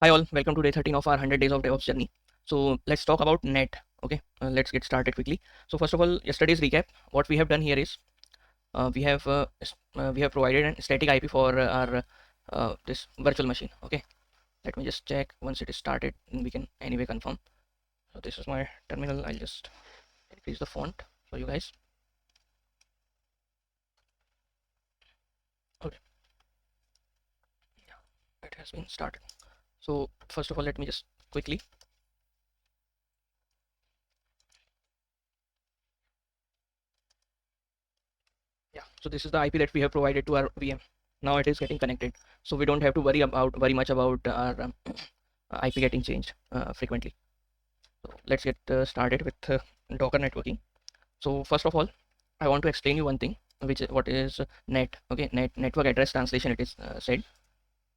Hi all, welcome to day 13 of our 100 days of DevOps journey. So let's talk about NAT. Okay, let's get started quickly. So first of all, yesterday's recap. What we have done here is we have provided a static IP for our this virtual machine. Okay, let me just check once it is started, and we can anyway confirm. So this is my terminal. I'll just increase the font for you guys. Okay, yeah, it has been started. So first of all, let me just quickly. Yeah, so this is the IP that we have provided to our VM. Now it is getting connected, so we don't have to worry much about our IP getting changed frequently. So let's get started with Docker networking. So first of all, I want to explain you one thing, which is what is NAT. Okay, NAT, network address translation, it is said.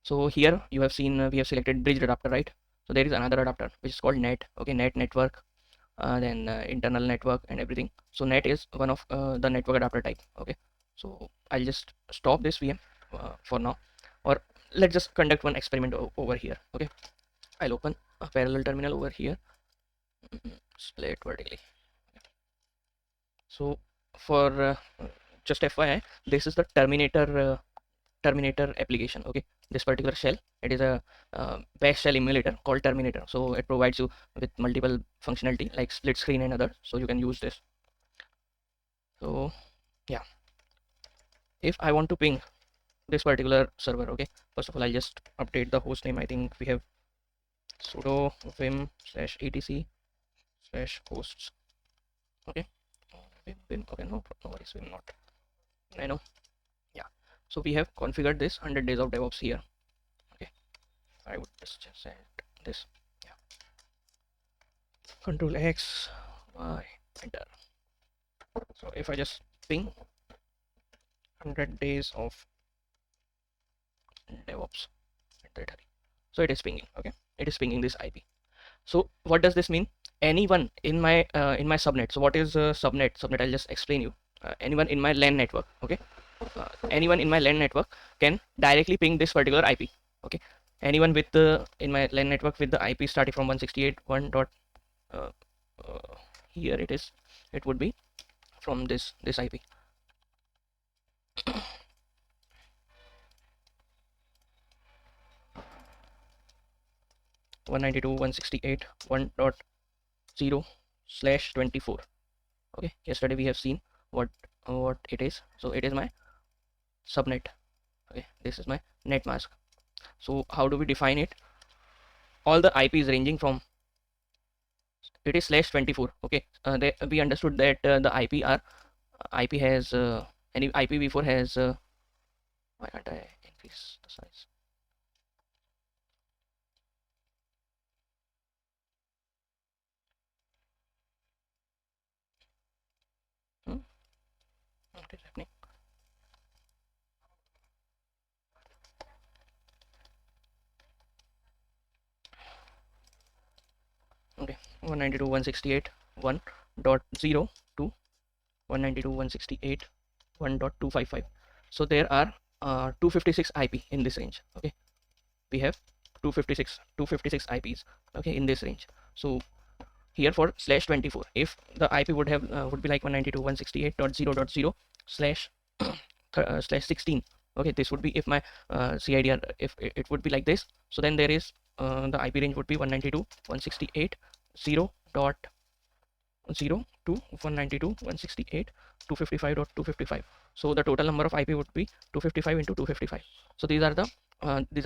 So here you have seen we have selected bridge adapter, right? So there is another adapter which is called NAT. Okay, NAT network, then internal network and everything. So NAT is one of the network adapter type. Okay, so I'll just stop this VM for now, or let's just conduct one experiment over here. Okay, I'll open a parallel terminal over here, split vertically. So for just FYI, this is the Terminator application. Okay, this particular shell, it is a bash shell emulator called Terminator. So it provides you with multiple functionality like split screen and others, so you can use this. So yeah, if I want to ping this particular server, okay, first of all I'll just update the host name. I think we have sudo vim/etc/hosts. Okay, vim, okay, no worries, vim not, I know. Yeah, so we have configured this 100 days of DevOps here. Okay, I would just set this. Yeah, Control X, Y, enter. So if I just ping 100 days of DevOps, so it is pinging. Okay, it is pinging this IP. So what does this mean? Anyone in my subnet. So what is subnet? Subnet, I'll just explain you. Anyone in my LAN network. Okay, anyone in my LAN network can directly ping this particular IP. Okay, anyone with the in my LAN network with the IP starting from 168.1 dot here it is. It would be from this IP. 192.168.1.0/24. Okay, yesterday we have seen what it is. So it is my subnet. Okay, this is my net mask. So how do we define it? All the IPs ranging from, it is /24. Okay, we understood that the IP has any IP before has why can't I increase the size? What is happening? Okay, 192.168.1.0 to 192.168.1.255. So there are 256 IP in this range. Okay, we have 256 IPs. Okay, in this range. So here for /24, if the IP would have would be like 192.168.0.0 slash /16. Okay, this would be if my CIDR, if it would be like this. So then there is the IP range would be 192.168.0.0 to 192.168.255.255. So the total number of IP would be 255 into 255. So these are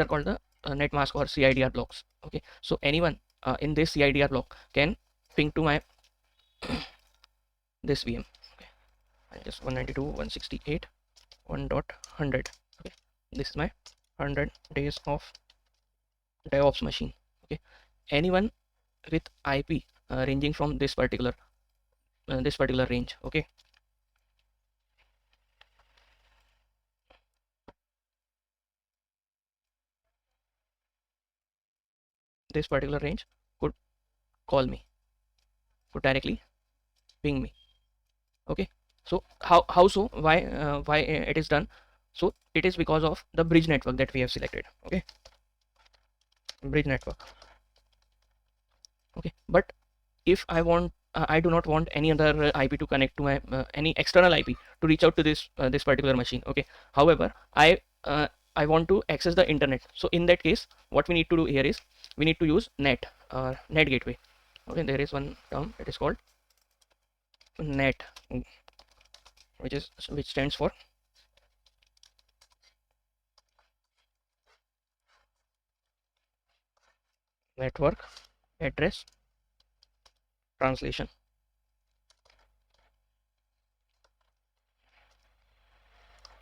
called the net mask or CIDR blocks. Okay, so anyone in this CIDR block can ping to my this VM. Okay, I'll just 192.168.1.100. Okay, this is my 100 days of DevOps machine. Okay, anyone with IP ranging from this particular range. Okay, this particular range could call me, could directly ping me. Okay, so how so, why it is done? So it is because of the bridge network that we have selected. Okay, bridge network. Okay, but if I want, I do not want any other IP to connect to my any external IP to reach out to this particular machine. Okay, however, I want to access the internet. So in that case, what we need to do here is we need to use NAT, NAT gateway. Okay, there is one term, it is called NAT, which stands for network address translation.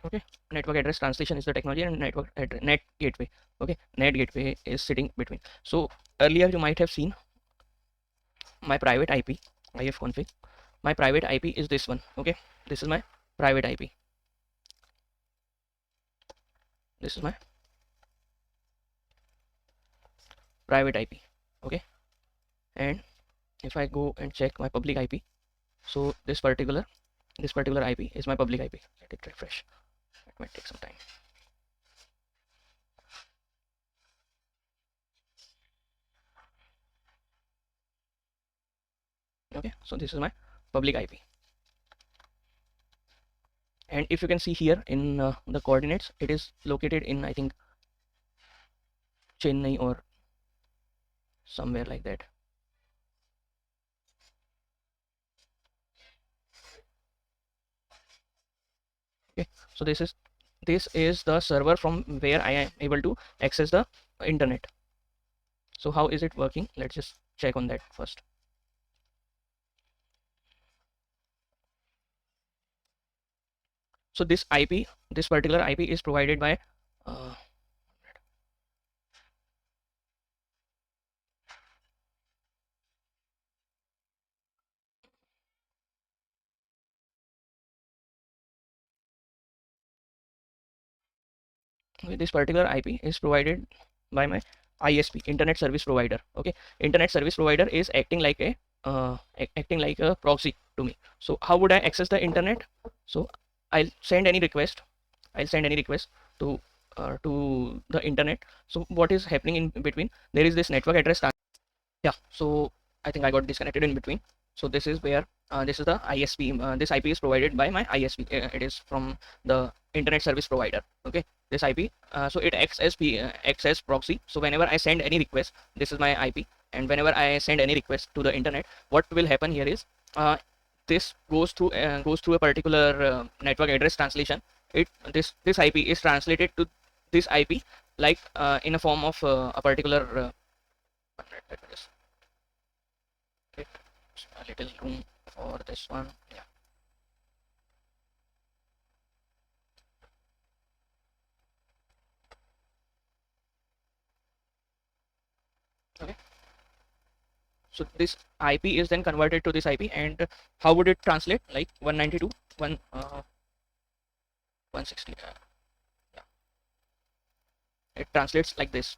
Okay, network address translation is the technology, and NAT gateway. Okay, NAT gateway is sitting between. So earlier you might have seen my private IP, ifconfig. My private IP is this one. Okay, this is my private IP. This is my private IP. Okay, and if I go and check my public IP, so this particular IP is my public IP. Let it refresh. It might take some time. Okay, so this is my public IP, and if you can see here in the coordinates, it is located in, I think, Chennai or somewhere like that. Okay, so this is the server from where I am able to access the internet. So how is it working? Let's just check on that first. So this particular IP is provided by this particular IP is provided by my ISP, internet service provider. Okay, internet service provider is acting like a proxy to me. So how would I access the internet? So I'll send any request. To the internet. So what is happening in between? There is this network address. Yeah, so I think I got disconnected in between. So this is where this is the ISP. This IP is provided by my ISP. It is from the internet service provider. Okay, this IP. So it acts as proxy. So whenever I send any request, this is my IP, and whenever I send any request to the internet, what will happen here is this goes through a particular network address translation. This IP is translated to this IP like in a form of a particular. Let me just get a little room for this one. Yeah. Okay. So this IP is then converted to this IP, and how would it translate? Like 160. Yeah. It translates like this: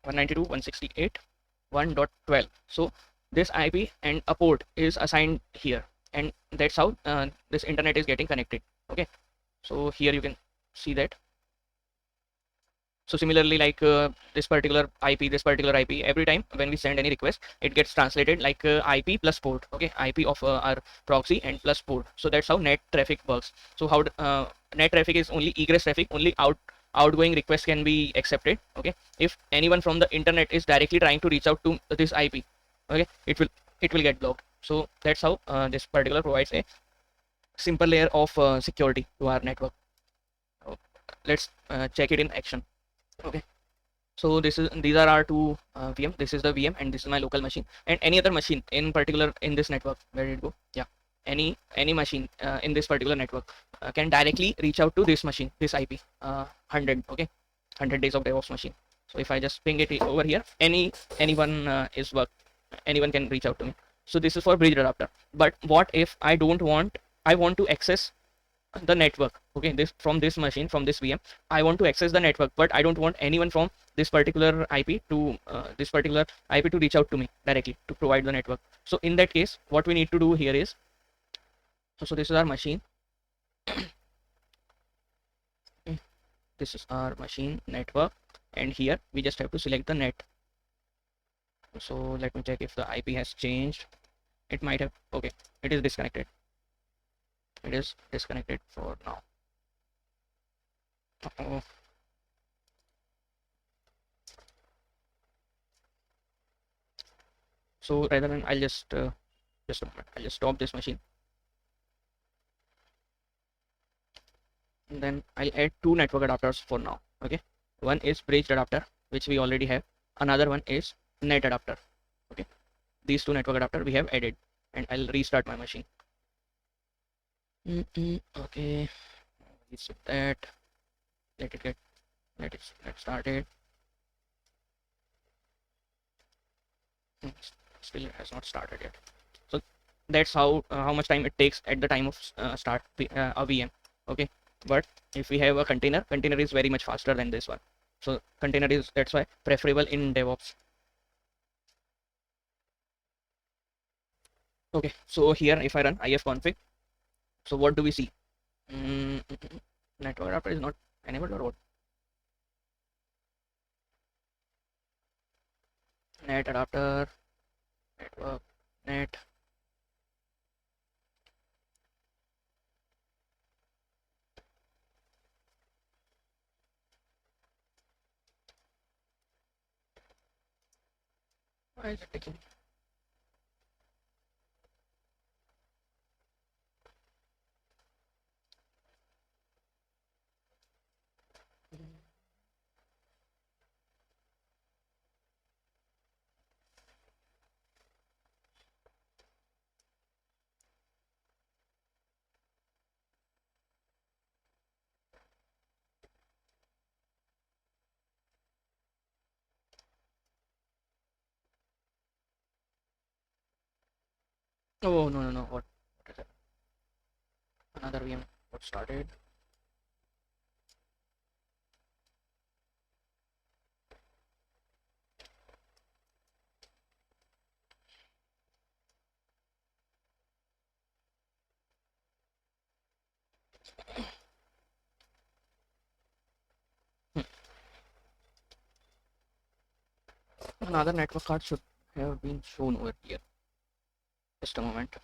192.168.1.12. So this IP and a port is assigned here, and that's how this internet is getting connected. Okay, so here you can see that. So similarly, like this particular IP, every time when we send any request, it gets translated like IP plus port. Okay, IP of our proxy and plus port. So that's how net traffic works. So how net traffic is only egress traffic, only outgoing requests can be accepted. Okay, if anyone from the internet is directly trying to reach out to this IP, okay, it will get blocked. So that's how this particular provides a simple layer of security to our network. Let's check it in action. Okay, so these are our two VM. This is the VM, and this is my local machine. And any other machine in particular in this network, where did it go? Yeah, any machine in this particular network can directly reach out to this machine, this IP 100. Okay, 100 days of DevOps machine. So if I just ping it over here, anyone anyone can reach out to me. So this is for bridge adapter. But what if I want to access the network? Okay, this from this machine, from this VM, I want to access the network, but I don't want anyone from this particular IP to reach out to me directly to provide the network. So in that case, what we need to do here is, so this is our machine. Okay, this is our machine network, and here we just have to select the NAT. So let me check if the IP has changed. It might have. Okay, it is disconnected. It is disconnected for now. Uh-oh. So rather than, I'll just a moment, I'll just stop this machine, and then I'll add two network adapters for now. Okay, one is bridge adapter, which we already have. Another one is NAT adapter. Okay, these two network adapter we have added, and I'll restart my machine. Okay, reset that. Let it started. Still it has not started yet. So that's how much time it takes at the time of start a VM. Okay, but if we have a container is very much faster than this one. So container is, that's why, preferable in DevOps. Okay, so here if I run ifconfig, so what do we see? Network adapter is not enabled, or what? NAT adapter, network, NAT. Why is it taking? Oh, no, what is it? Another VM got started. Another network card should have been shown over here. Just a moment.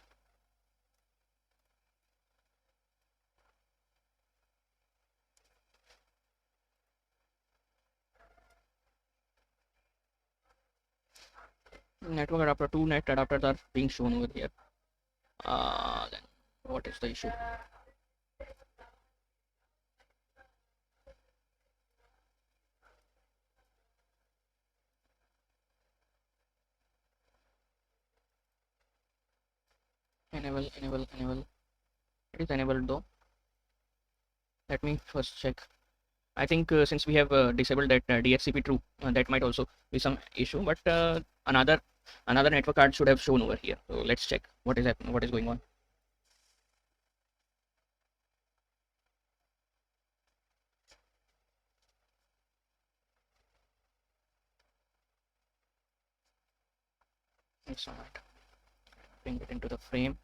Network adapter, two NAT adapters are being shown over here. Then what is the issue? Enable. It is enabled though. Let me first check. I think since we have disabled that DHCP true, that might also be some issue. But another network card should have shown over here. So let's check what is happening, what is going on. It's not. Bring it into the frame.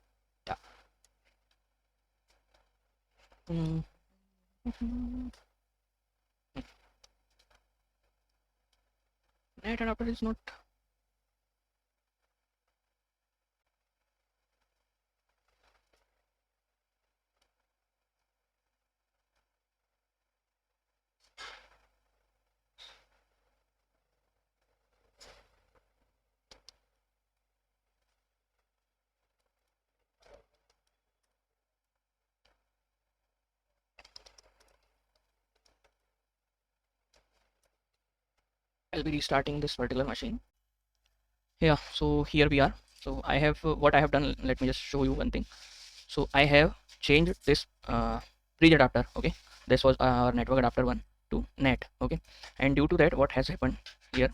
Yeah. NAT adapter is not. I'll be restarting this particular machine. Yeah, so here we are. So I have what I have done. Let me just show you one thing. So I have changed this bridge adapter. Okay, this was our network adapter 1 to NAT. Okay, and due to that, what has happened here?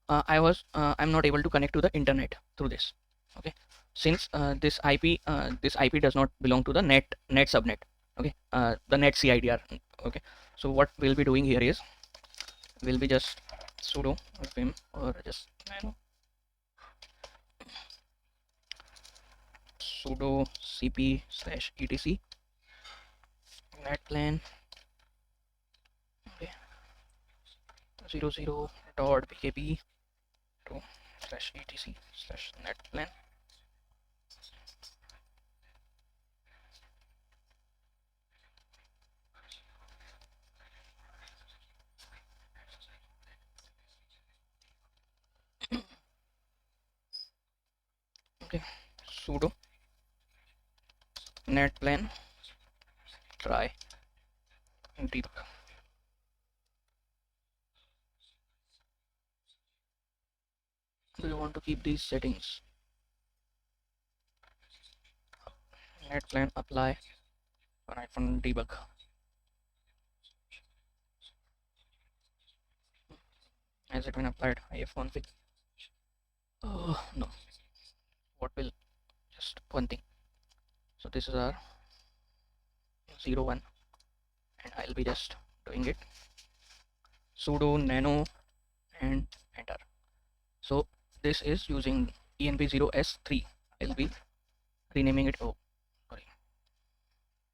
I'm not able to connect to the internet through this. Okay, since this IP does not belong to the NAT subnet. Okay, the NAT CIDR. Okay, so what we'll be doing here is we'll be just sudo vim, or just sudo cp/etc NAT plan. Okay, 00.bkb to /etc/netplan. Okay, sudo netplan try debug. Do you want to keep these settings? Netplan apply -debug. Has it been applied? ifconfig. Oh no. What will, just one thing. So this is our 01 and I'll be just doing it. Sudo nano and enter. So this is using env0s3. I'll be renaming it. Oh, sorry.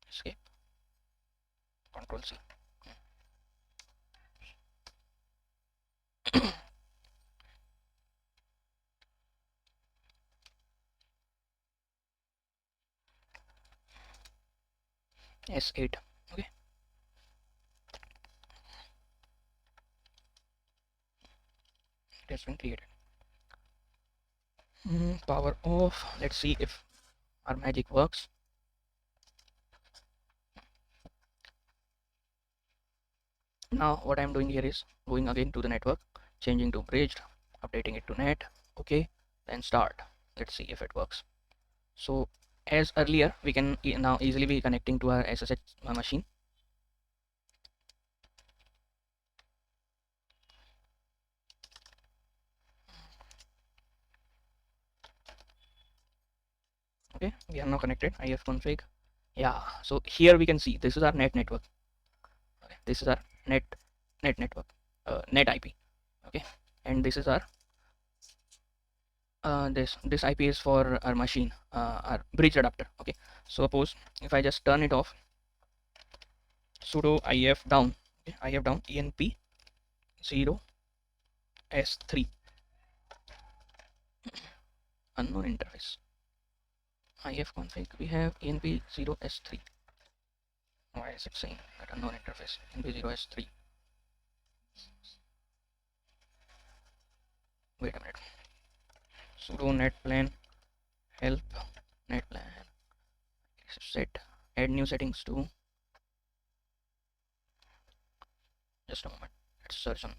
Escape. Control C. S8. Okay. It has been created. Power off. Let's see if our magic works. Now what I'm doing here is going again to the network, changing to bridged, updating it to NAT. Okay, then start. Let's see if it works. So as earlier, we can now easily be connecting to our SSH machine. Okay, we are now connected. ifconfig. Yeah, so here we can see this is our NAT network. Okay, this is our NAT network, NAT IP. Okay, and this is our this IP is for our machine, our bridge adapter. Okay, so suppose if I just turn it off, sudo if down, okay, if down enp 0 s3 unknown interface. ifconfig, we have env 0 s3. Why is it saying that unknown interface? env 0 s3. Wait a minute. Sudo netplan help netplan set add new settings to. Just a moment. Let's search on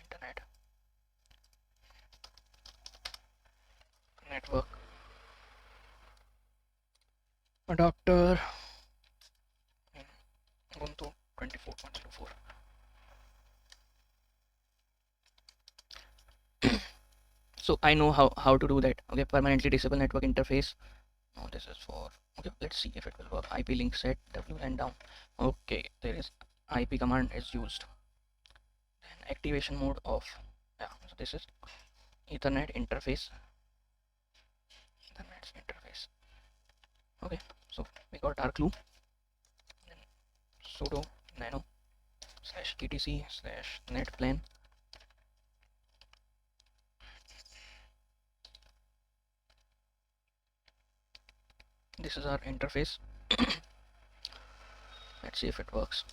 internet. Network adapter Ubuntu 24.04. So I know how to do that. Okay, permanently disable network interface. Now this is for, okay, let's see if it will work. IP link set WLAN down. Okay, there is IP command is used. Then activation mode off. Yeah, so this is Ethernet interface. Ethernet interface. Okay, so we got our clue. Then sudo nano /etc/netplan. This is our interface. Let's see if it works.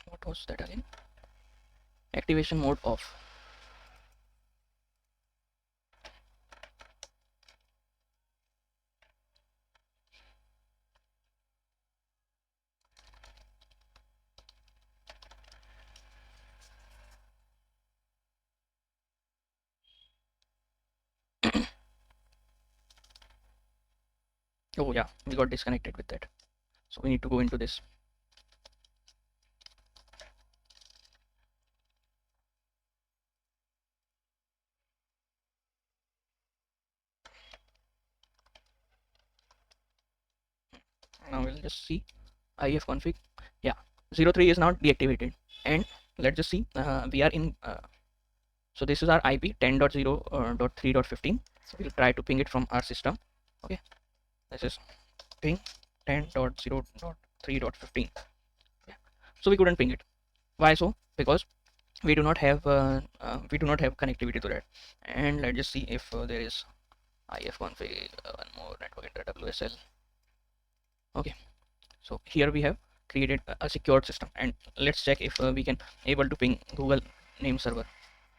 What was that again? Activation mode off. Oh yeah, we got disconnected with that. So we need to go into this. Now we'll just see ifconfig. Yeah, 03 is not deactivated. And let's just see, we are in, so this is our IP 10.0.3.15. So we'll try to ping it from our system. Okay, this is ping 10.0.3.15. Yeah. so we couldn't ping it. Why so? Because we do not have connectivity to that. And let's just see if there is ifconfig one more network inter WSL. Okay, so here we have created a secured system, and let's check if we can able to ping Google name server.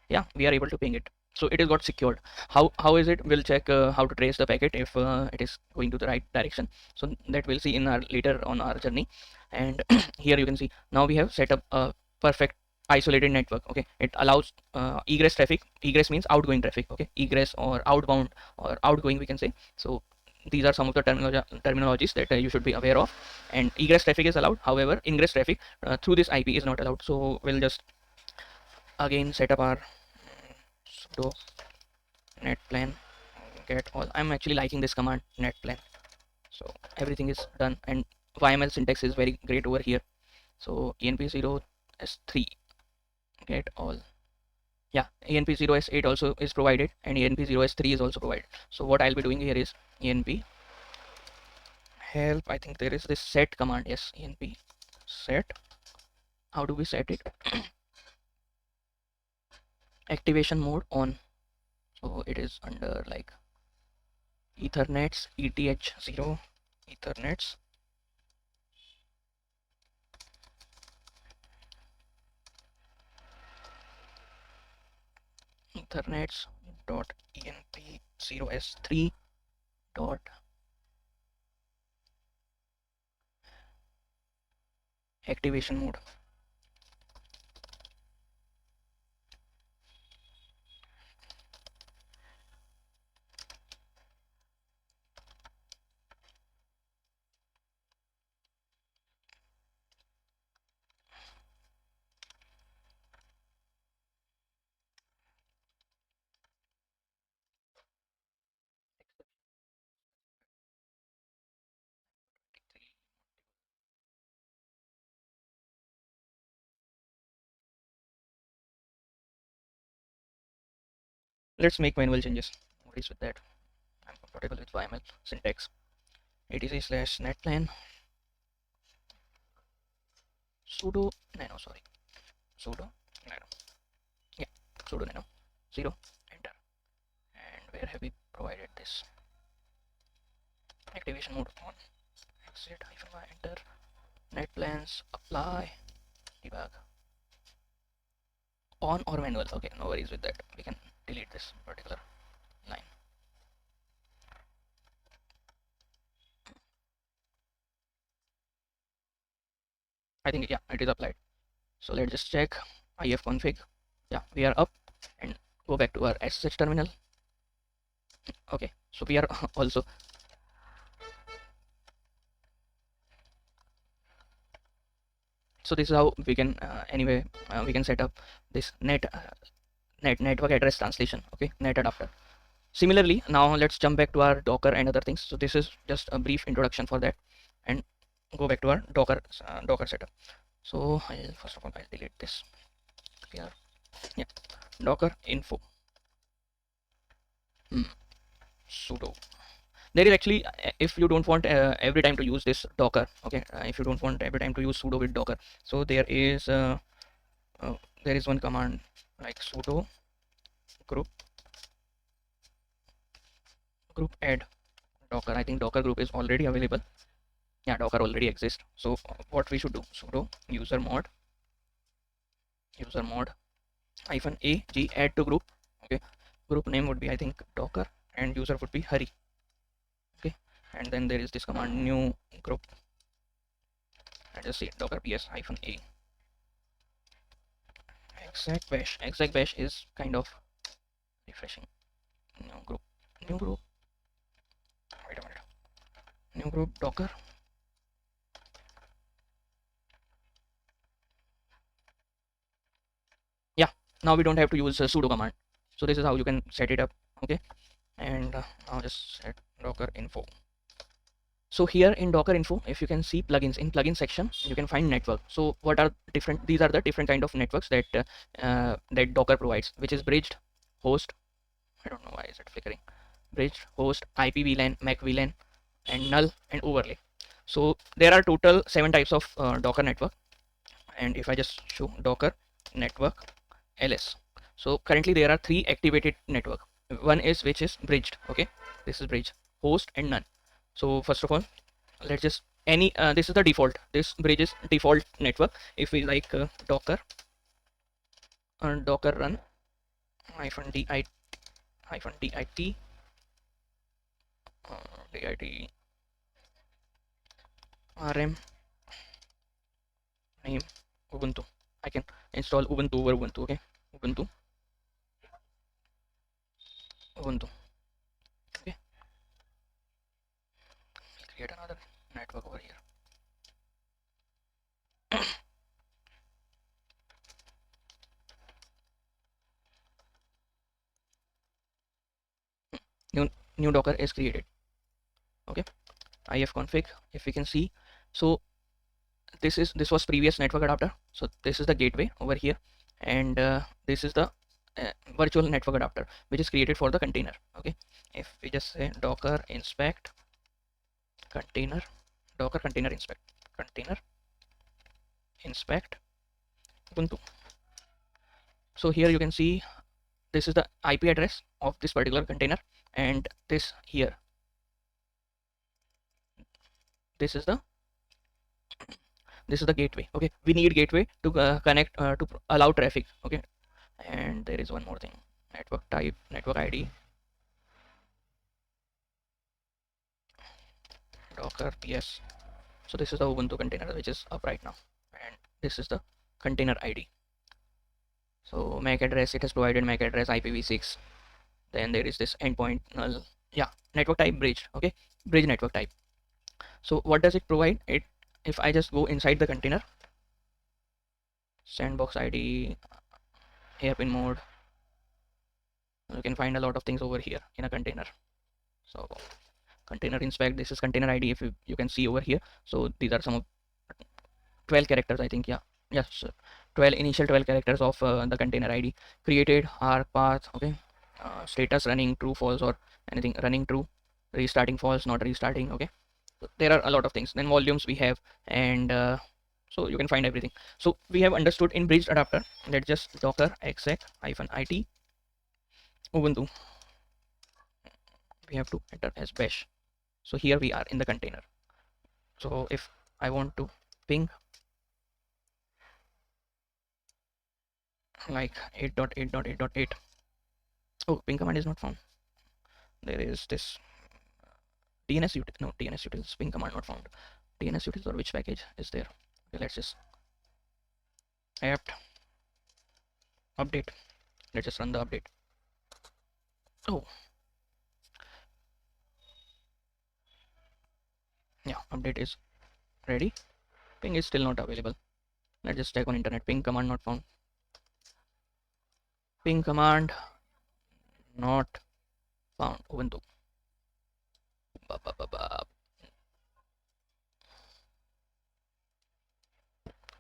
Yeah, we are able to ping it, so it is got secured. How is it? We'll check how to trace the packet if it is going to the right direction. So that we'll see in our later on our journey. And here you can see now we have set up a perfect isolated network. Okay, it allows egress traffic. Egress means outgoing traffic. Okay, egress or outbound or outgoing we can say. So these are some of the terminologies that you should be aware of. And egress traffic is allowed, however ingress traffic through this IP is not allowed. So we'll just again set up our sudo net plan get all. I'm actually liking this command net plan, so everything is done, and YML syntax is very great over here. So enp0s3 get all. Yeah, enp0s8 also is provided, and enp0s3 is also provided. So what I'll be doing here is enp help. I think there is this set command. Yes, enp set. How do we set it? Activation mode on. So it is under like ethernets eth0 ethernets ethernets dot enp0s3 dot activation mode. Let's make manual changes. What is with that? I'm comfortable with YML syntax. etc/netplan sudo nano, sorry, sudo nano, yeah, sudo nano 0 enter. And where have we provided this activation mode on? Exit -y enter. Net plans apply debug on or manual. Okay, no worries with that. We can delete this particular line. I think, yeah, it is applied. So let's just check ifconfig. Yeah, we are up, and go back to our SSH terminal. Okay, so we are also, so this is how we can anyway we can set up this network address translation. Okay, net adapter. Similarly, now let's jump back to our Docker and other things. So this is just a brief introduction for that, and go back to our Docker setup. So first of all I'll delete this here. Yeah, Docker info sudo. There is actually, if you don't want every time to use this Docker, okay, if you don't want every time to use sudo with Docker, so there is one command like sudo group add Docker. I think Docker group is already available. Yeah, Docker already exists. So what we should do, sudo user mod -a g add to group. Okay, group name would be, I think, Docker, and user would be Hari. Okay, and then there is this command new group, and just say docker ps -a exec bash is kind of refreshing. New group wait a minute, new group Docker. Yeah, now we don't have to use a sudo command. So this is how you can set it up. Okay, and now just set docker info. So here in Docker info, if you can see plugins, in plugin section you can find network. So what are different, these are the different kind of networks that that Docker provides, which is bridged, host, I don't know why is it flickering, bridged, host, IP VLAN, MAC VLAN, and null and overlay. So there are total 7 types of Docker network, and if I just show docker network ls, so currently there are 3 activated network. One is which is bridged. Okay, this is bridge, host and none. So first of all, let's just any this is the default, this bridge is default network. If we like docker run -dit -dit dit rm name ubuntu, I can install ubuntu over ubuntu. Okay, ubuntu okay, create another network over here. New docker is created. Okay, ifconfig, if we can see, so this was previous network adapter, so this is the gateway over here, and this is the virtual network adapter which is created for the container. Okay, if we just say docker inspect container, docker container inspect ubuntu, so here you can see this is the IP address of this particular container, and this here, this is the gateway. Okay, we need gateway to connect to allow traffic. Okay, and there is one more thing, network type, network ID, docker ps. So this is the ubuntu container which is up right now, and this is the container ID. So MAC address, it has provided MAC address IPv6. Then there is this endpoint null. Yeah, network type bridge. Okay, bridge network type. So what does it provide? It, if I just go inside the container, sandbox ID, hairpin mode, you can find a lot of things over here in a container. So container inspect, this is container ID, if you can see over here. So these are some of 12 characters, I think. Yeah, yes, 12 initial 12 characters of the container ID. Created, arc path. Okay, status running true, false, or anything running true, restarting false, not restarting. Okay, so there are a lot of things. Then volumes we have, and so you can find everything. So we have understood in bridged adapter. Let's just docker exec -it ubuntu, we have to enter as bash. So here we are in the container. So if I want to ping like 8.8.8.8, oh, ping command is not found. There is this DNS util, no, DNS utils, ping command not found. DNS utils, or which package is there? Okay, let's just apt update. Let's just run the update. Oh, yeah, update is ready. Ping is still not available. Let's just check on internet. Ping command not found. Ping command not found. Ubuntu.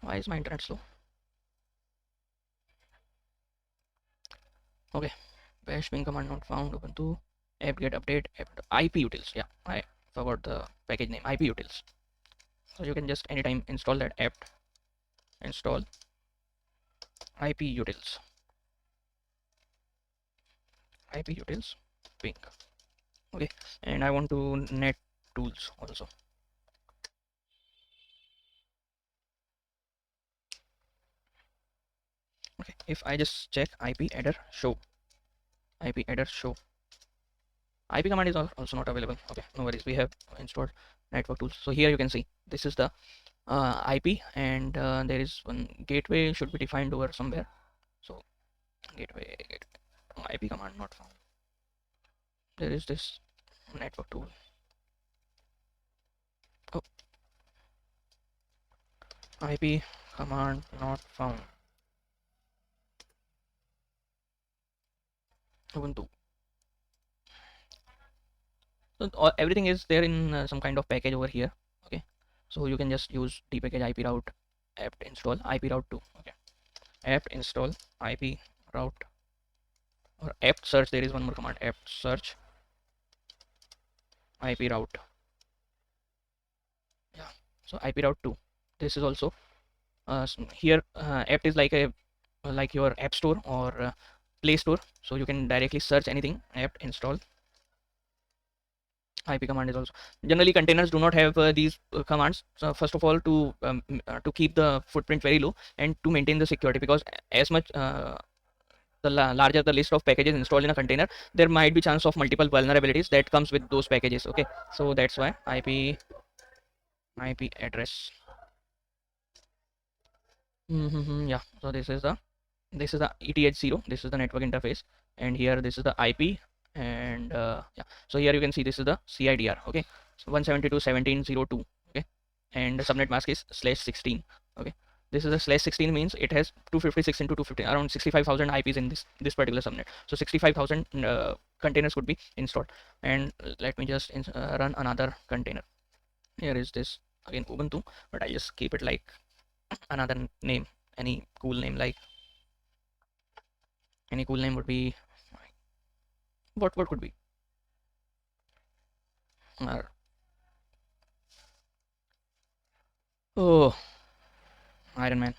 Why is my internet slow? Okay, bash ping command not found. Ubuntu apt-get update IP utils. Yeah, I forgot the package name, IP utils. So you can just anytime install that apt install IP utils ping. Okay, and I want to net tools also. Okay, if I just check IP header show, IP command is also not available. Okay, no worries, we have installed network tools. So here you can see this is the IP, and there is one gateway should be defined over somewhere. So gateway IP command not found. There is this network tool. Oh, IP command not found. Ubuntu. So everything is there in some kind of package over here. Okay, so you can just use dpackage IP route apt install IP route 2. Okay, apt install IP route, or apt search. There is one more command, apt search IP route. Yeah, so IP route 2. This is also Here apt is like your app store or play store, so you can directly search anything. Apt install IP command is also. Generally containers do not have these commands. So first of all, to keep the footprint very low and to maintain the security, because as much larger the list of packages installed in a container, there might be chance of multiple vulnerabilities that comes with those packages. Okay, so that's why IP address. Yeah, so this is the ETH0, this is the network interface, and here this is the IP, and yeah, so here you can see this is the CIDR. Okay, so 172.17.02. Okay, and the subnet mask is /16. Okay, this is a /16 means it has 256 into 250, around 65,000 IPs in this particular subnet. So 65,000 containers could be installed. And let me just run another container. Here is this again Ubuntu, but I'll just keep it like another name, any cool name, like any cool name would be, what could be uh, oh, Iron Man.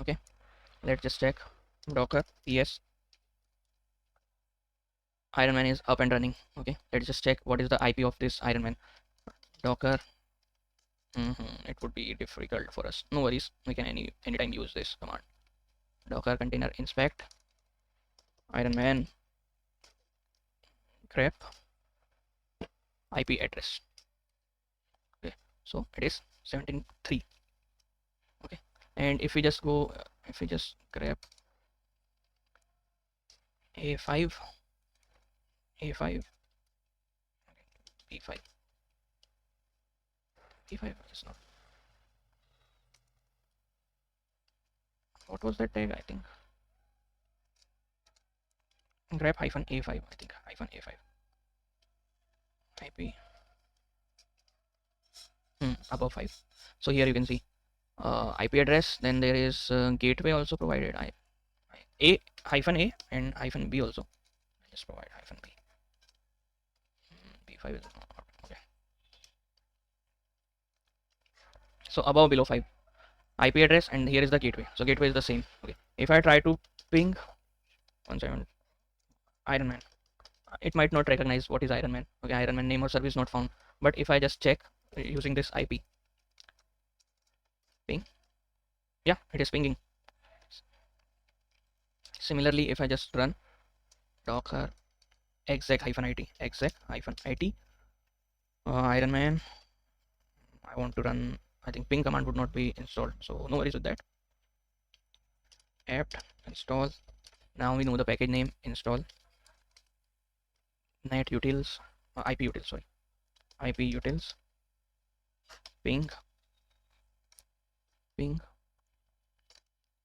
Okay, let's just check. Docker yes, Iron Man is up and running. Okay, let's just check what is the IP of this Iron Man. Docker. It would be difficult for us, no worries, we can anytime use this command. Docker container inspect Iron Man grep IP address. Okay, so it is 17.3. Okay, and if we just go, if we just grab A5 A5 P5 P5 is not, what was that tag? I think grab hyphen A5, I think hyphen A5 IP above 5. So here you can see IP address, then there is gateway also provided. A hyphen A and hyphen B also. Just provide hyphen B. B5 is not, okay. So above below 5 IP address, and here is the gateway. So gateway is the same. Okay, if I try to ping 17 Iron Man, it might not recognize what is Iron Man. Okay, Iron Man name or service not found. But if I just check using this IP ping, yeah, it is pinging. Similarly, if I just run docker exec-it Iron Man, I want to run, I think ping command would not be installed, so no worries with that. Apt install, now we know the package name, install NAT utils, IP utils, sorry, IP utils ping,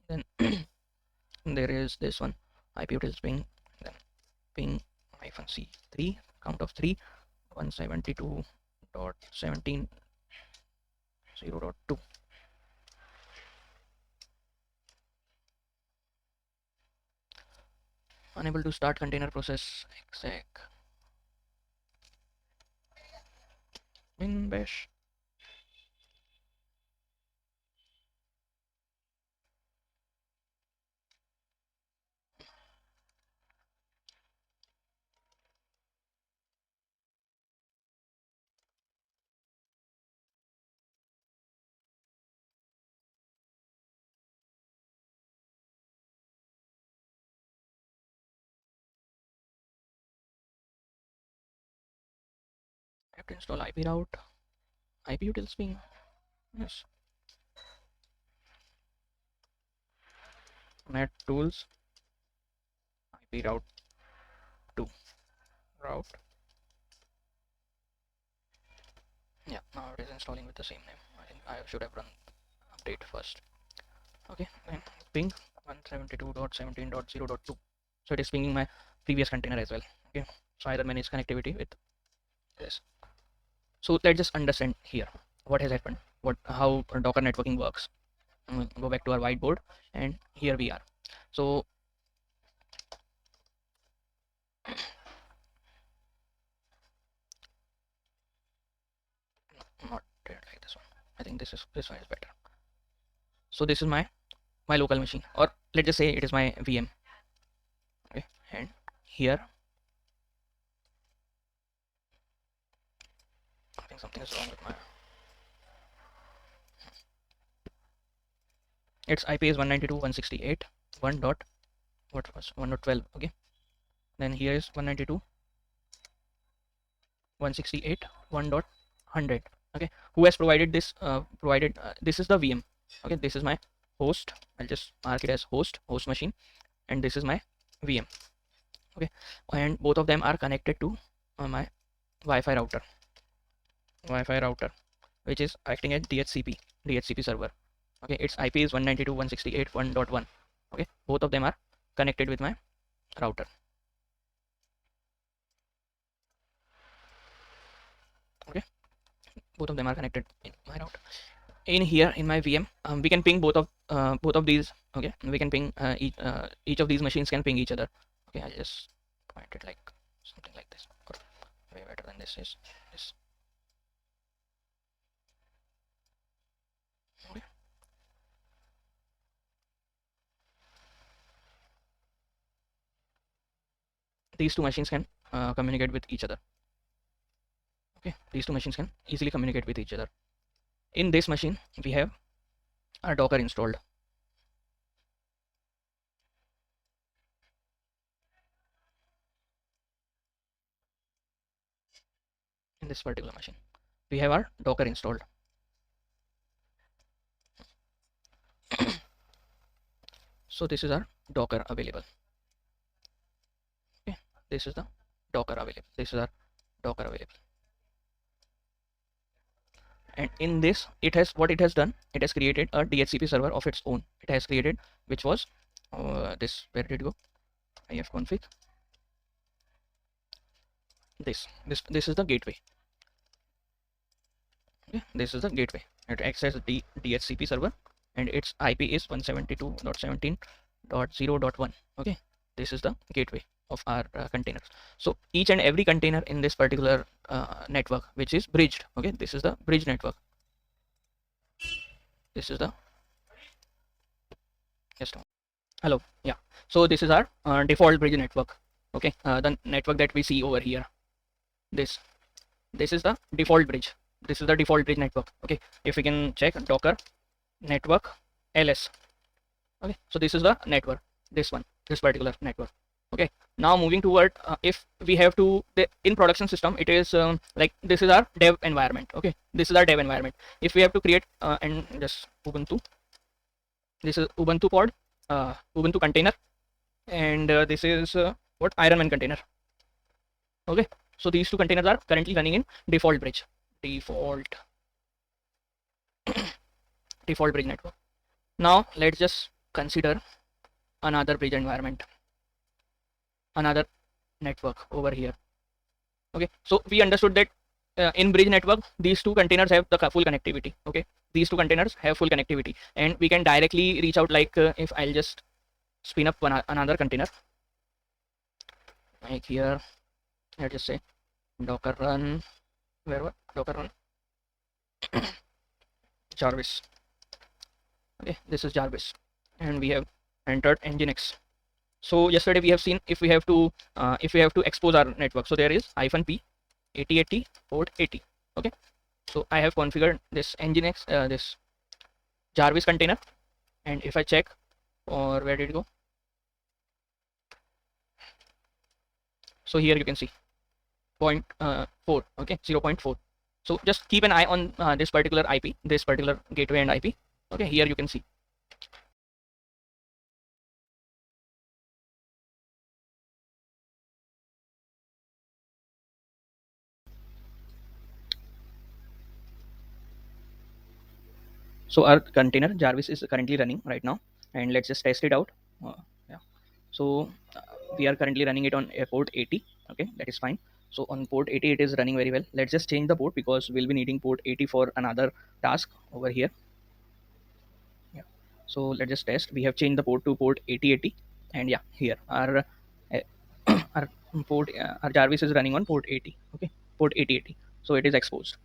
then there is this one IP utils ping, then ping -c3, count of 3, 172.17.0.2. Unable to start container process exec min bash. I have to install IP route, IP utils ping, yes, NAT tools, IP route 2 route. Yeah, now it is installing with the same name. I think I should have run update first. Okay, then ping 172.17.0.2. So it is pinging my previous container as well. Okay, so either manage connectivity with this. So let's just understand here what has happened, how Docker networking works. Go back to our whiteboard, and here we are. So not like this one. I think this one is better. So this is my local machine, or let's just say it is my VM. Okay, and here I think something is wrong with my, its IP is 192.168 1 dot what was 1.12. Okay, then here is 192.168 1.100. Okay, who has provided this? This is the VM. Okay, this is my host. I'll just mark it as host machine, and this is my VM. Okay, and both of them are connected to my Wi-Fi router, which is acting as DHCP server. Okay, its IP is 192.168 1.1. Okay, both of them are connected with my router. Okay, both of them are connected in my router. In here in my VM, we can ping both of these. Okay, we can ping each of these machines can ping each other. Okay, I'll just point it like something like this, or way better than this is this. Okay. These two machines can communicate with each other. Okay, these two machines can easily communicate with each other. In this machine, we have our Docker installed. In this particular machine, we have our Docker installed. So this is our Docker available. Okay, this is the Docker available. This is our Docker available. And in this, it has done. It has created a DHCP server of its own. It has created, which was this. Where did it go? ifconfig. This is the gateway. Okay, this is the gateway. It acts as the DHCP server, and its IP is 172.17.0.1. Okay, this is the gateway of our containers. So each and every container in this particular network, which is bridged. Okay, this is the bridge network. This is the hello. Yeah, so this is our default bridge network. Okay, the network that we see over here, this is the default bridge. This is the default bridge network. Okay, if we can check Docker network ls. Okay, so this is the network, this particular network. Okay, now moving toward if we have to, in production system, it is like this is our dev environment. Okay, this is our dev environment. If we have to create and just Ubuntu, this is Ubuntu pod, Ubuntu container, and this is what Ironman container. Okay, so these two containers are currently running in default bridge, default bridge network. Now let's just consider another bridge environment, another network over here. Okay, so we understood that in bridge network, these two containers have the full connectivity. Okay, these two containers have full connectivity, and we can directly reach out. Like if I'll just spin up another container, like here, let's just say docker run, docker run Jarvis. Okay, this is Jarvis, and we have entered nginx. So yesterday we have seen if we have to expose our network, so there is -p 8080 port 80. Okay, so I have configured this nginx, this Jarvis container, and if I check, or where did it go? So here you can see 0.4. Okay, 0.4. So just keep an eye on this particular IP, this particular gateway and IP. Okay, here you can see. So our container Jarvis is currently running right now, and let's just test it out. Yeah. So we are currently running it on port 80. Okay, that is fine. So on port 80 it is running very well. Let's just change the port because we'll be needing port 80 for another task over here. Yeah. So let's just test. We have changed the port to port 8080, and yeah, here our our port our Jarvis is running on port 80. Okay, port 8080. So it is exposed.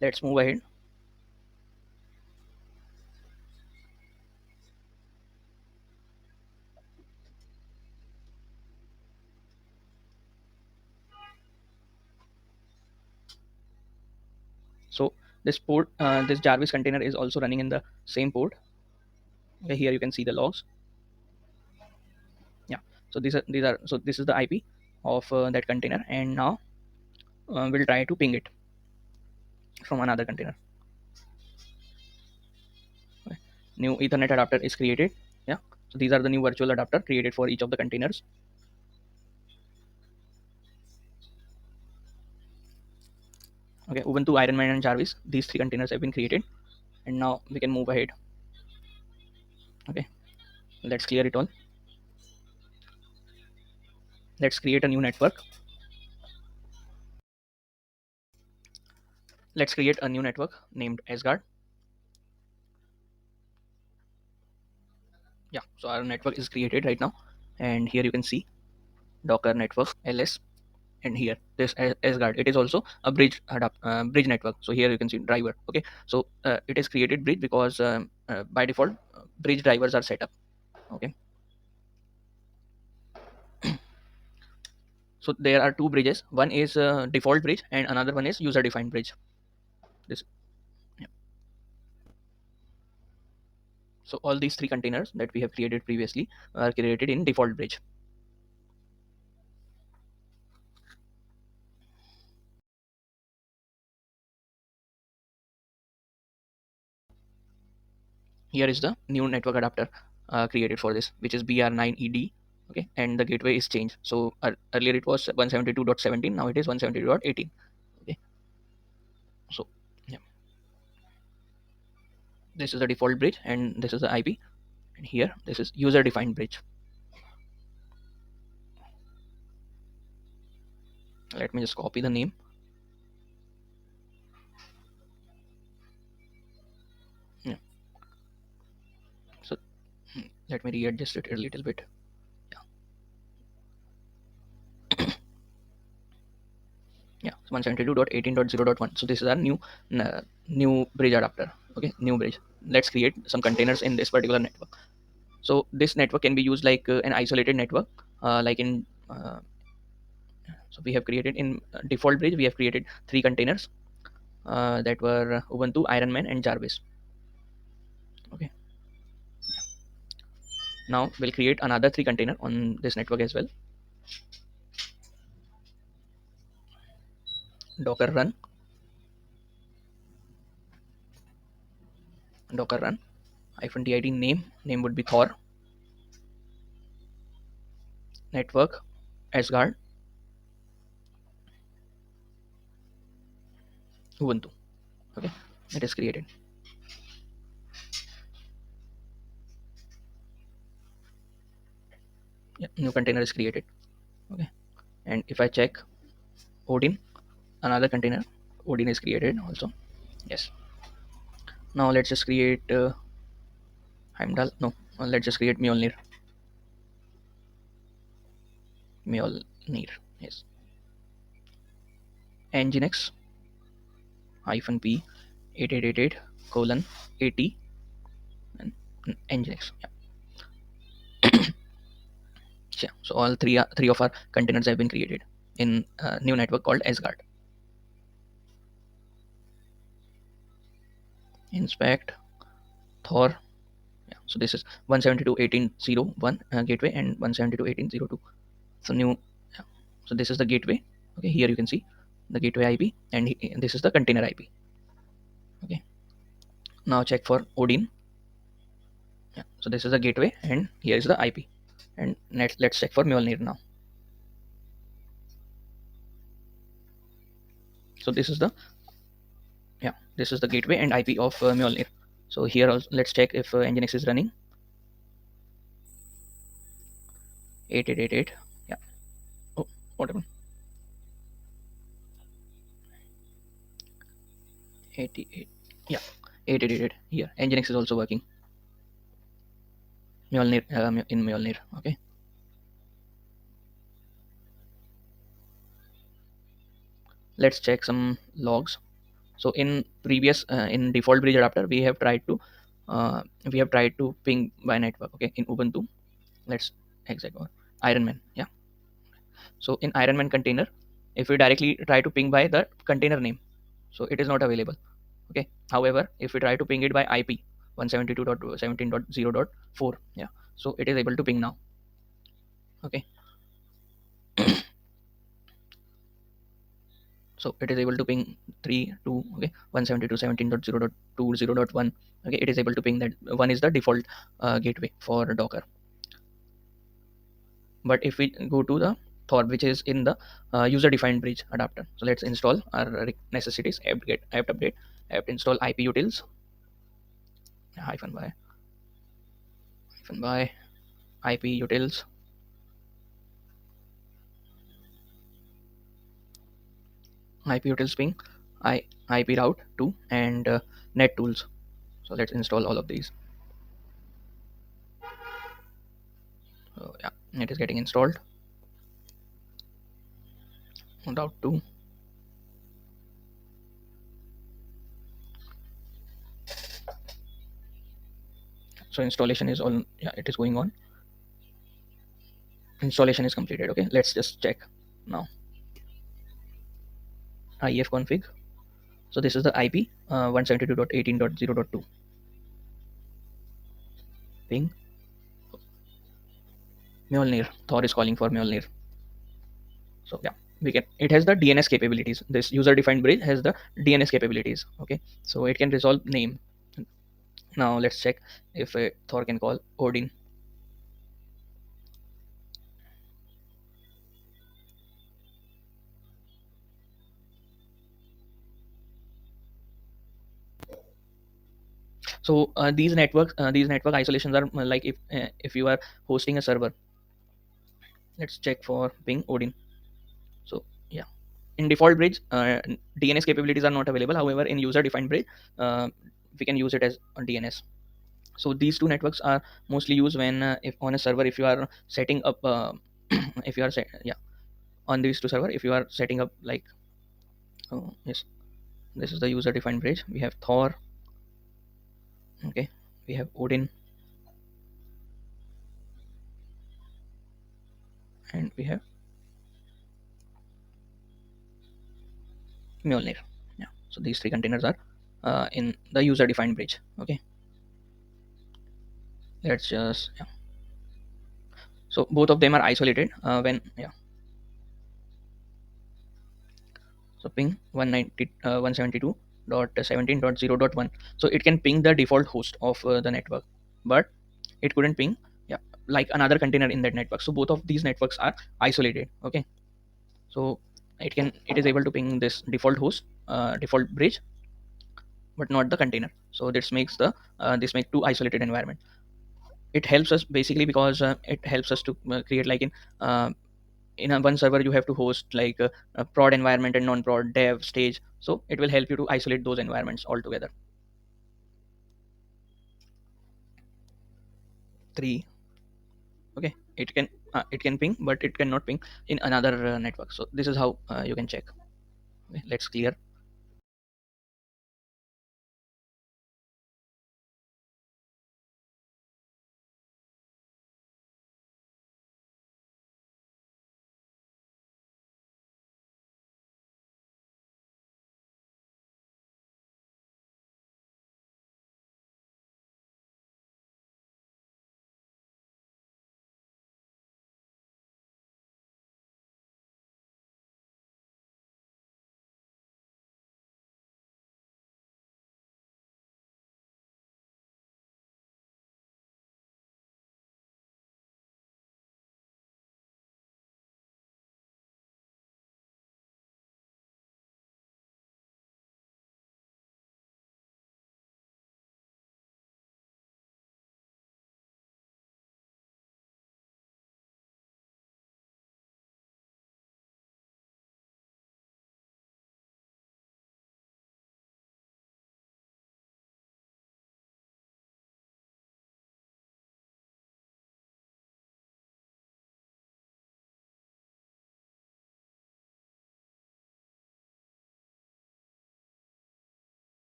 Let's move ahead. This port, this Jarvis container is also running in the same port. Okay, here you can see the logs. Yeah, so so this is the IP of that container, and now we'll try to ping it from another container. Okay. New Ethernet adapter is created. Yeah, so these are the new virtual adapter created for each of the containers. Okay, Ubuntu, Ironman, and Jarvis, these three containers have been created, and now we can move ahead. Okay, let's clear it all. Let's create a new network. Let's create a new network named 𝗗𝗲𝗃. Yeah, so our network is created right now, and here you can see Docker network ls, and here this 𝗗𝗃. It is also a bridge network. So here you can see driver. Okay, so it is created bridge because by default bridge drivers are set up. Okay, so there are two bridges. One is default bridge, and another one is user defined bridge. This, yeah. So all these three containers that we have created previously are created in default bridge. Here is the new network adapter created for this, which is BR9ED. Okay, and the gateway is changed. So earlier it was 172.17, now it is 172.18. Okay, so yeah, this is the default bridge, and this is the IP, and here this is user defined bridge. Let me just copy the name. Yeah, so let me readjust it a little bit. Yeah, 172.18.0.1. So this is our new bridge adapter. Okay, new bridge. Let's create some containers in this particular network. So this network can be used like an isolated network, like in so we have created in default bridge, we have created three containers that were Ubuntu, Ironman, and Jarvis. Okay, now we'll create another three container on this network as well. Docker run, Docker run -did name would be Thor, network 𝗗𝗃𝗃 Ubuntu. Okay, it is created. Yeah, new container is created. Okay, and if I check Odin, another container Odin is created also. Yes, now let's just create Heimdall. No, let's just create Mjolnir. Yes, nginx -p 8888:AT and nginx. Yeah. Yeah, so all three of our containers have been created in a new network called 𝗗𝗃𝗃. Inspect Thor. Yeah, so this is 172.18.0.1 gateway and 172.18.0.2. So new. Yeah, so this is the gateway. Okay, here you can see the gateway IP, and this is the container IP. Okay, now check for Odin. Yeah, so this is the gateway, and here is the IP. And let's check for Mjolnir now. So this is the, yeah, this is the gateway and IP of Mjolnir. So here also, let's check if nginx is running. 8888. Yeah. Oh, what happened? 88. Yeah, 8888. Here nginx is also working. Mjolnir in Mjolnir. Okay. Let's check some logs. So in previous in default bridge adapter, we have tried to ping by network. Okay, in Ubuntu, let's exit or Ironman. Yeah, so in Ironman container, if we directly try to ping by the container name, so it is not available. Okay, however, if we try to ping it by IP 172.17.0.4, yeah, so it is able to ping now. Okay, so it is able to ping 3 2, okay, 172.17.0.20.1. Okay, it is able to ping that. One is the default gateway for Docker. But if we go to the Tor, which is in the user defined bridge adapter, so let's install our necessities: apt-get, apt-update, apt-install iputils hyphen by iputils iputils ping ip route 2 and net tools. So let's install all of these. So yeah, it is getting installed. Route 2, so installation is on, yeah, it is going on. Installation is completed. Okay, let's just check now. Ifconfig. So this is the IP 172.18.0.2 ping Mjolnir. Thor is calling for Mjolnir. So yeah, we can. It has the DNS capabilities. This user-defined bridge has the DNS capabilities. Okay, so it can resolve name. Now let's check if Thor can call Odin. So these network isolations are like if you are hosting a server. Let's check for ping Odin. So yeah, in default bridge, DNS capabilities are not available. However, in user-defined bridge, we can use it as a DNS. So these two networks are mostly used when if on a server, if you are setting up if you are yeah, on these two server, if you are setting up like, oh yes, this is the user-defined bridge. We have Thor. Okay, we have Odin, and we have Mjolnir. Yeah, so these three containers are in the user-defined bridge. Okay, let's just, yeah. So both of them are isolated when, yeah. So ping 172.17.0.1. So it can ping the default host of the network, but it couldn't ping, yeah, like another container in that network. So both of these networks are isolated. Okay, so it is able to ping this default host, default bridge, but not the container. So this make two isolated environment. It helps us basically because it helps us to create like uh, in a one server you have to host like a prod environment and non-prod, dev, stage. So it will help you to isolate those environments altogether. 3. Okay, it can ping, but it cannot ping in another network. So this is how you can check. Okay, let's clear.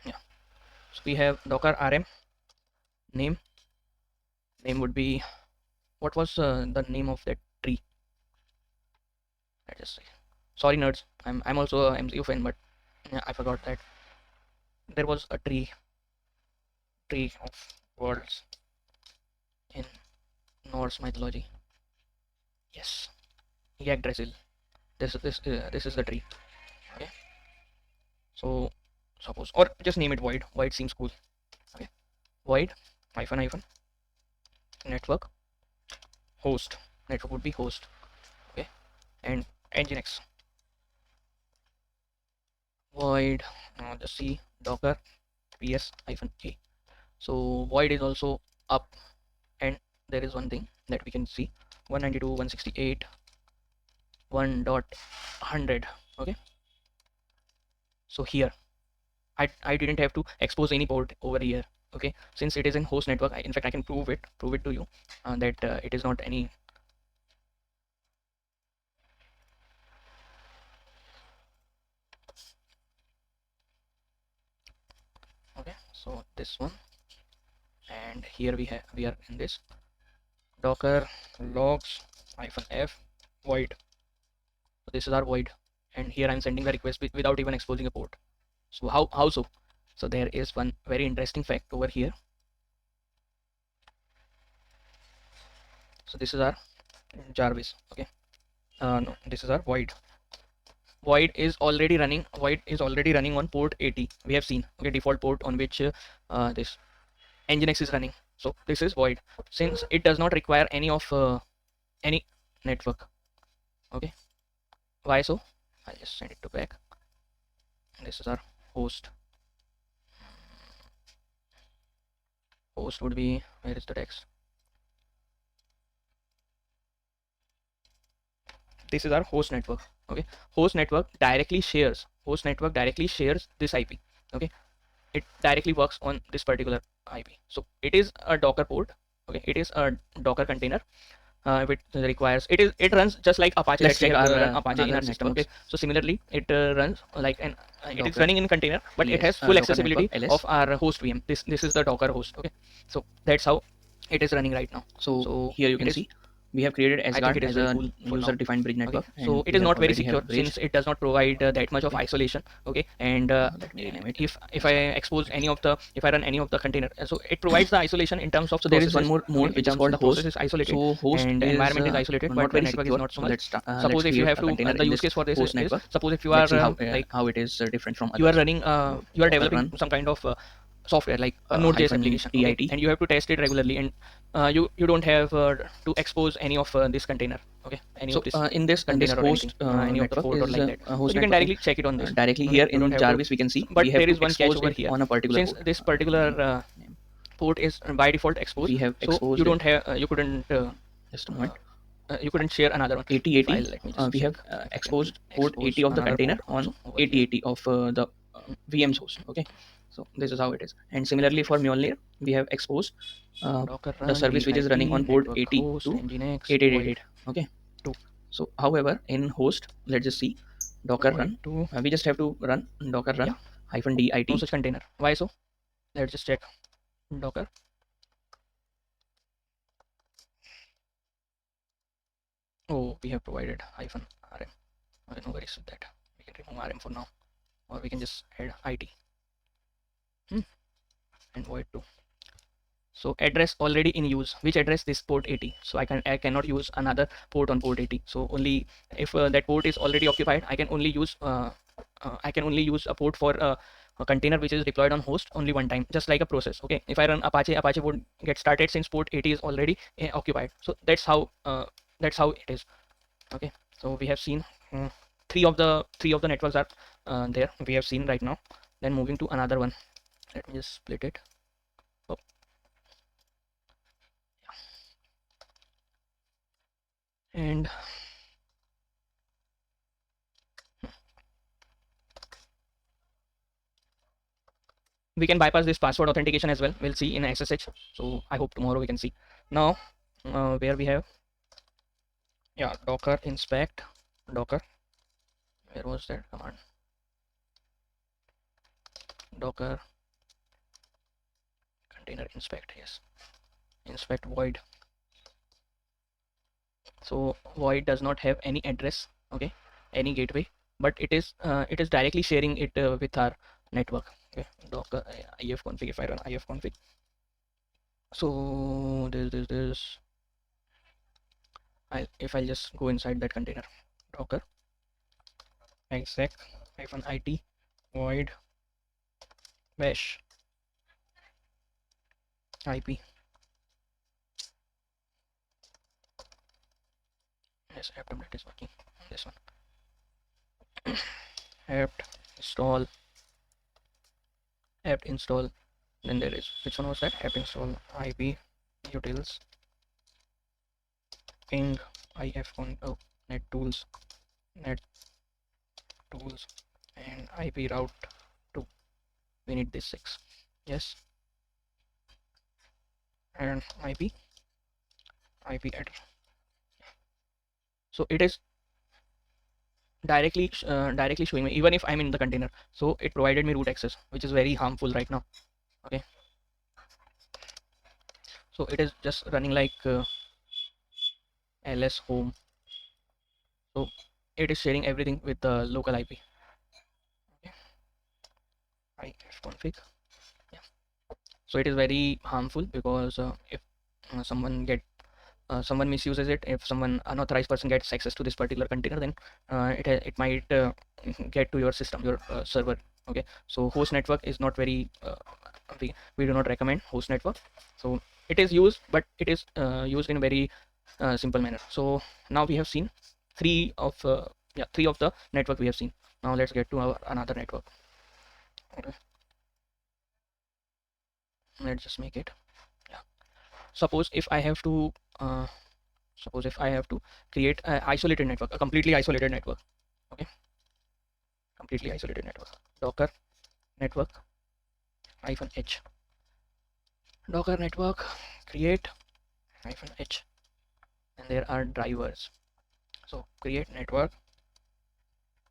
Yeah, so we have docker rm name would be what was the name of that tree? Let's just say. Sorry, nerds. I'm also a MCU fan, but yeah, I forgot that there was a tree of worlds in Norse mythology. Yes, Yggdrasil. This is the tree. Okay, so suppose, or just name it void. Void seems cool. Okay, void hyphen hyphen network host. Network would be host. Okay, and nginx void just see docker ps hyphen a. So void is also up, and there is one thing that we can see: 192.168 1.100. Okay, so here I didn't have to expose any port over here. Okay, since it is in host network, in fact I can prove it to you that it is not any. Okay, so this one, and here we are in this docker logs hyphen f void. So this is our void, and here I'm sending the request without even exposing a port. So how so? So there is one very interesting fact over here. So this is our Jarvis. Okay, no, this is our void. Void is already running. Void is already running on port 80. We have seen, okay, default port on which this nginx is running. So this is void, since it does not require any of any network. Okay, why so? I'll just send it to back. This is our host. Host would be, where is the text? This is our host network. Okay, host network directly shares this IP. Okay, it directly works on this particular IP. So it is a docker port. Okay, it is a docker container which requires, it runs just like Apache. Let's check our run Apache in our system. Okay, so similarly it runs like an it is running in container, but it has full accessibility of our host VM. This is the docker host. Okay, so that's how it is running right now. So here you can see we have created 𝗂𝗏 as a user defined bridge network. Okay. So it is not very secure, since it does not provide that much of isolation. Okay, and if I expose any of the, if I run any of the container, so it provides the isolation in terms of. So there is one more mode which is called host. Is isolated. So host and is environment is isolated, but the network is not so much. Suppose if you have to, the use case for this is, suppose if you are like how it is different from you are running you are developing some kind of software like a Node.js application, okay, and you have to test it regularly, and you don't have to expose any of this container. Okay, any of this in this host any of the port or like that. So you can directly check it on this. Directly here in Jarvis we can see, but there is one catch over here on a particular since this particular port is by default exposed. We have exposed, so you don't have you couldn't just a moment. You couldn't share another one. 8080. We have exposed port 80 of the container on 8080 of the VM's host. Okay, so this is how it is. And similarly for Mjolnir, we have exposed the service which is running on port 80 to 8888. Okay. So however, in host, let's just see docker run. We just have to run docker run hyphen dit. No such container. Why so? Let's just check docker. Oh, we have provided hyphen rm. Okay, no worries with that. We can remove rm for now, or we can just add it and void too. So address already in use. Which address? This port 80. So I cannot use another port on port 80. So only if that port is already occupied, I can only use a port for a container which is deployed on host only one time, just like a process. Okay, if I run Apache would get started since port 80 is already occupied. So that's how it is. Okay, so we have seen three of the networks are there. We have seen right now. Then moving to another one. Let me just split it. Oh. And we can bypass this password authentication as well. We'll see in SSH. So I hope tomorrow we can see. Now where we have docker inspect docker. Where was that command? Docker container inspect. Yes, inspect void. So void does not have any address, okay, any gateway, but it is directly sharing it with our network. Okay, docker ifconfig. If I run ifconfig, so this if I'll just go inside that container, docker exec -it void bash ip. Yes, apt is working. This one apt install. Then there is, which one was that? Apt install ip utils ping ifcon net tools and ip route 2. We need this 6. Yes, and ip address. So it is directly showing me even if I'm in the container. So it provided me root access, which is very harmful right now. Okay, so it is just running like ls home. So it is sharing everything with the local ip. Okay, ifconfig. Yeah. So it is very harmful because if someone misuses it, if someone unauthorized person gets access to this particular container, then it might get to your system, your server. Okay, so host network is not very we do not recommend host network. So it is used, but it is used in a very simple manner. So now we have seen three of the network we have seen. Now let's get to our another network. Okay, let's just make it. Yeah, suppose if I have to create an isolated network, a completely isolated network. Okay, completely isolated network. Docker network -h, docker network create -h, and there are drivers. So create network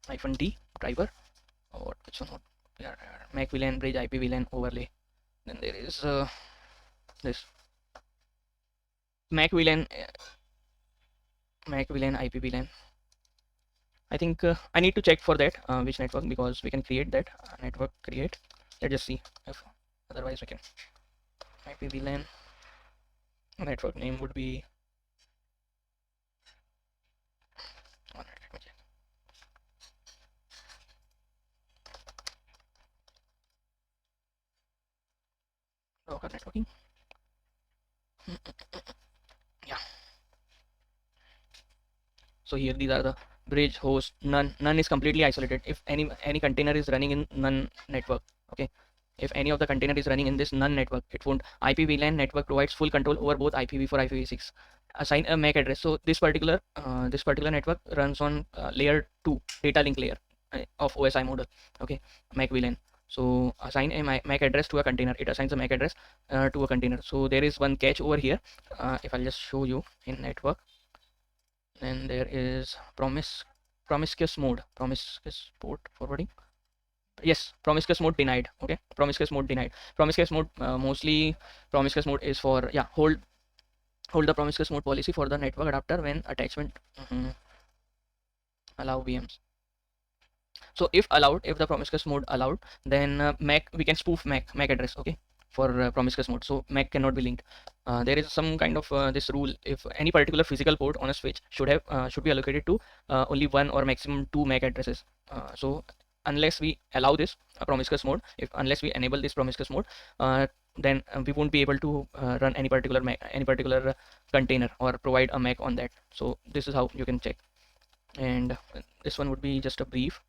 -d driver, or which one? Yeah, MAC VLAN bridge IP VLAN overlay. Then there is this MAC VLAN IP VLAN. I think I need to check for that which network, because we can create that network create. Let's just see if otherwise we can. IP VLAN network name would be, let me check. Docker networking. Yeah. So here these are the bridge, host, none is completely isolated. If any container is running in none network, okay, if any of the container is running in this none network, it won't. IP VLAN network provides full control over both IPv4 IPv6. Assign a MAC address. So this particular network runs on layer 2 data link layer of OSI model. Okay, MAC VLAN. So assign a MAC address to a container. It assigns a MAC address to a container. So there is one catch over here. If I'll just show you in network, then there is promiscuous mode, promiscuous port forwarding. Yes, promiscuous mode denied. Okay, promiscuous mode denied. Promiscuous mode, mostly promiscuous mode is for, yeah, hold the promiscuous mode policy for the network adapter when attachment allow VMs. So if allowed, if the promiscuous mode allowed, then MAC, we can spoof MAC address. Okay, for promiscuous mode, so MAC cannot be linked. There is some kind of this rule: if any particular physical port on a switch should be allocated to only one or maximum two MAC addresses. So unless we allow this promiscuous mode, unless we enable this promiscuous mode, then we won't be able to run any particular container or provide a MAC on that. So this is how you can check. And this one would be just a brief.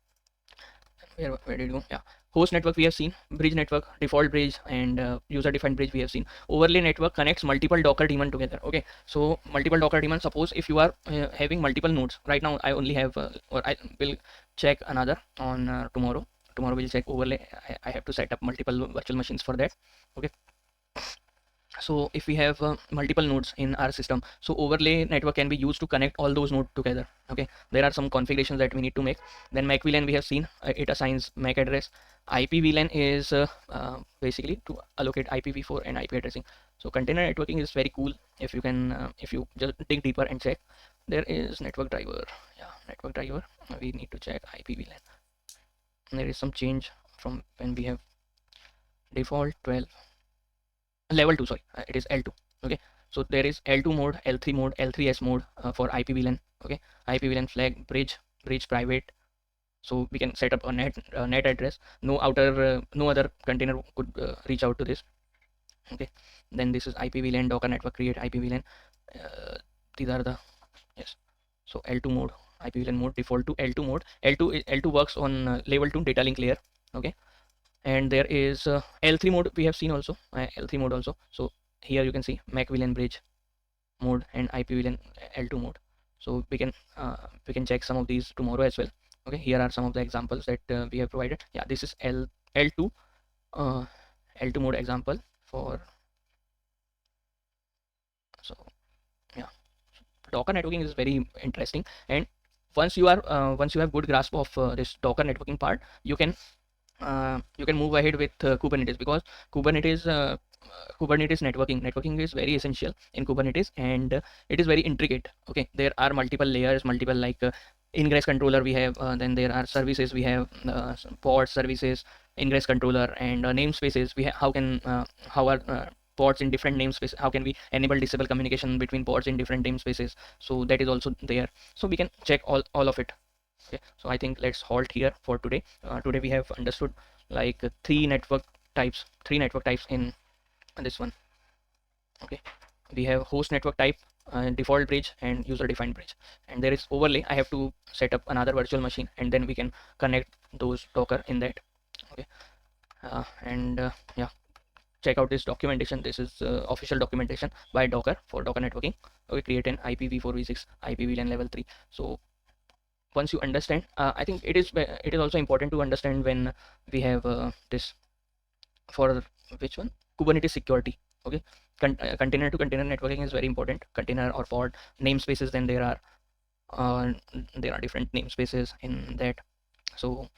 Where did you go? Yeah, host network we have seen, bridge network, default bridge, and user defined bridge we have seen. Overlay network connects multiple Docker daemon together. Okay, so multiple Docker daemon. Suppose if you are having multiple nodes right now, I only have or I will check another on tomorrow we'll check overlay. I have to set up multiple virtual machines for that. Okay, so if we have multiple nodes in our system, so overlay network can be used to connect all those nodes together. Okay, there are some configurations that we need to make. Then MAC VLAN we have seen, it assigns MAC address. IP VLAN is basically to allocate IPv4 and IP addressing. So container networking is very cool if you can if you just dig deeper and check. there is network driver. Yeah, network driver. We need to check IP VLAN. There is some change from when we have default 12 level 2, sorry, it is L2. Okay, so there is L2 mode, L3 mode, L3s mode for IP VLAN. Okay, IP VLAN flag bridge private. So we can set up a net address. No other container could reach out to this. Okay, then this is IP VLAN Docker network create IP VLAN. These are the, yes. So L2 mode, IP VLAN mode default to L2 mode. L2 works on level 2 data link layer. Okay, and there is L3 mode we have seen also, L3 mode also. So here you can see MAC VLAN bridge mode and IP VLAN L2 mode. So we can check some of these tomorrow as well. Okay, here are some of the examples that we have provided. Yeah, this is L2 L2 mode example for. So yeah, Docker networking is very interesting, and once you have good grasp of this Docker networking part, you can move ahead with Kubernetes, because Kubernetes networking is very essential in Kubernetes, and it is very intricate. Okay, there are multiple layers, multiple like ingress controller we have, then there are services we have, pod services, ingress controller, and namespaces we have. How are pods in different namespaces, how can we enable disable communication between pods in different namespaces? So that is also there, so we can check all of it. Okay, so I think let's halt here for today. Today we have understood like three network types in this one. Okay, we have host network type, default bridge, and user defined bridge, and there is overlay. I have to set up another virtual machine, and then we can connect those Docker in that. Okay, yeah, check out this documentation. This is official documentation by Docker for Docker networking. Okay, create an IPv4v6 IP VLAN level 3. So once you understand, I think it is also important to understand when we have this for which one, Kubernetes security. Okay, container to container networking is very important. Container or pod namespaces, then there are different namespaces in that. So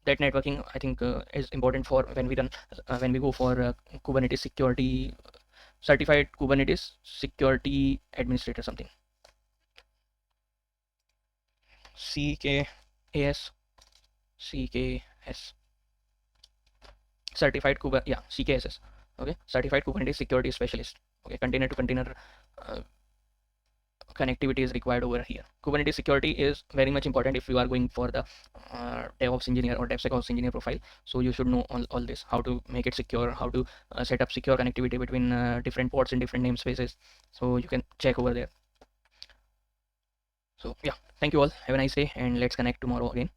that networking, I think, is important for when we go for Kubernetes security, certified Kubernetes security administrator, something CKAS certified CKSS. Okay, certified Kubernetes security specialist. Okay, container to container connectivity is required over here. Kubernetes security is very much important if you are going for the DevOps engineer or DevSecOps engineer profile. So you should know all this, how to make it secure, how to set up secure connectivity between different ports in different namespaces. So you can check over there. So yeah, thank you all. Have a nice day, and let's connect tomorrow again.